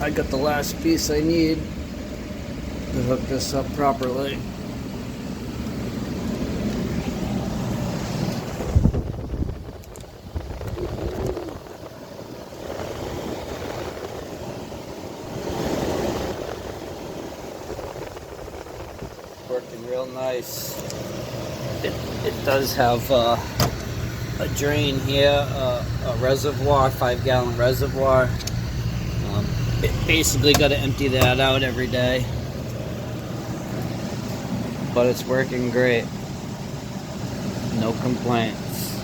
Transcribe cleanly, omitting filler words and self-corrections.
I got the last piece I need to hook this up properly. Working real nice. It does have a drain here, a reservoir, 5-gallon reservoir. Basically got to empty that out every day, but it's working great. No complaints.